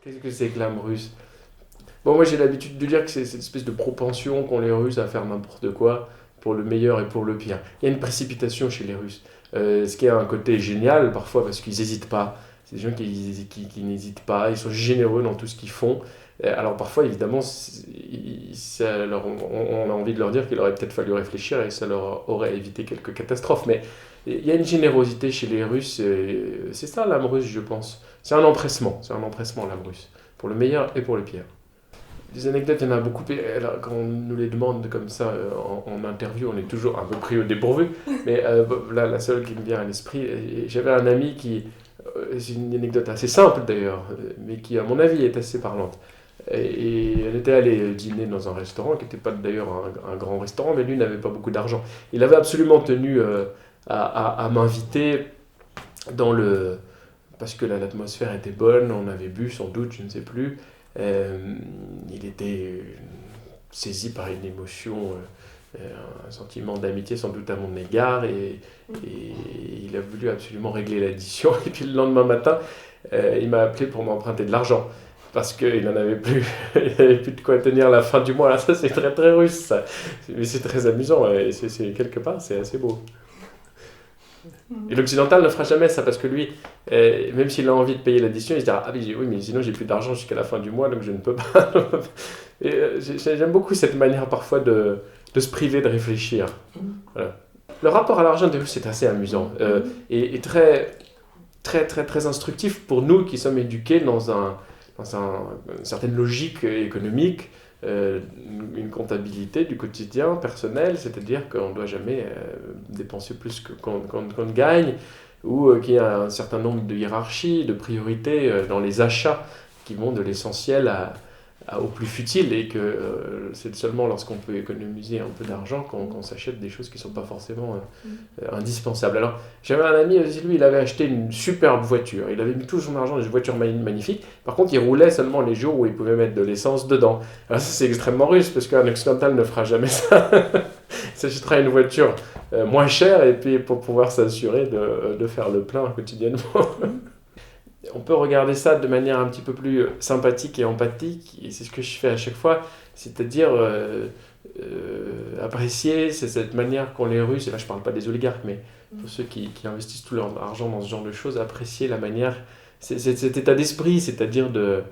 Qu'est-ce que c'est que l'âme russe? Bon, moi j'ai l'habitude de dire que c'est cette espèce de propension qu'ont les Russes à faire n'importe quoi, pour le meilleur et pour le pire. Il y a une précipitation chez les Russes, ce qui a un côté génial parfois parce qu'ils n'hésitent pas. C'est des gens qui n'hésitent pas, ils sont généreux dans tout ce qu'ils font. Alors parfois évidemment, on a envie de leur dire qu'il aurait peut-être fallu réfléchir et ça leur aurait évité quelques catastrophes. Mais il y a une générosité chez les Russes, et c'est ça l'âme russe je pense. C'est un empressement l'âme russe, pour le meilleur et pour le pire. Des anecdotes, il y en a beaucoup. Alors, quand on nous les demande comme ça en interview, on est toujours un peu pris au dépourvu. Mais là, la seule qui me vient à l'esprit, j'avais un ami qui, c'est une anecdote assez simple d'ailleurs, mais qui à mon avis est assez parlante. Et elle était allée dîner dans un restaurant, qui n'était pas d'ailleurs un grand restaurant, mais lui n'avait pas beaucoup d'argent. Il avait absolument tenu à m'inviter dans le... Parce que l'atmosphère était bonne, on avait bu sans doute, je ne sais plus. Euh, il était saisi par une émotion, un sentiment d'amitié sans doute à mon égard, et il a voulu absolument régler l'addition. Et puis le lendemain matin, il m'a appelé pour m'emprunter de l'argent. Parce qu'il n'en avait plus, il n'avait plus de quoi tenir la fin du mois. Alors ça, c'est très très russe, ça. Mais c'est très amusant, et quelque part, c'est assez beau. Et l'occidental ne fera jamais ça parce que lui, même s'il a envie de payer l'addition, il se dira: ah oui, mais sinon j'ai plus d'argent jusqu'à la fin du mois, donc je ne peux pas. Et j'aime beaucoup cette manière parfois de se priver de réfléchir. Voilà. Le rapport à l'argent des Russes est assez amusant et très, très, très, très instructif pour nous qui sommes éduqués une certaine logique économique, une comptabilité du quotidien personnel, c'est-à-dire qu'on ne doit jamais dépenser plus qu'on ne gagne, ou qu'il y a un certain nombre de hiérarchies, de priorités dans les achats qui vont de l'essentiel au plus futile, et que c'est seulement lorsqu'on peut économiser un peu d'argent qu'on s'achète des choses qui ne sont pas forcément indispensables. Alors, j'avais un ami aussi, lui, il avait acheté une superbe voiture. Il avait mis tout son argent dans une voiture magnifique. Par contre, il roulait seulement les jours où il pouvait mettre de l'essence dedans. Alors, ça, c'est extrêmement russe, parce qu'un occidental ne fera jamais ça. Il s'achètera une voiture moins chère, et puis pour pouvoir s'assurer de faire le plein quotidiennement. On peut regarder ça de manière un petit peu plus sympathique et empathique, et c'est ce que je fais à chaque fois, c'est-à-dire apprécier cette manière qu'ont les Russes, et là je ne parle pas des oligarques, mais pour ceux qui investissent tout leur argent dans ce genre de choses, apprécier la manière, cet état d'esprit, c'est-à-dire de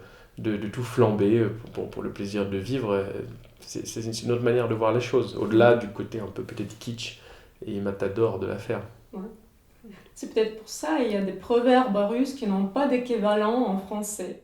tout flamber pour le plaisir de vivre. C'est une autre manière de voir les choses, au-delà du côté un peu peut-être kitsch et matador de l'affaire. Ouais. C'est peut-être pour ça il y a des proverbes russes qui n'ont pas d'équivalent en français.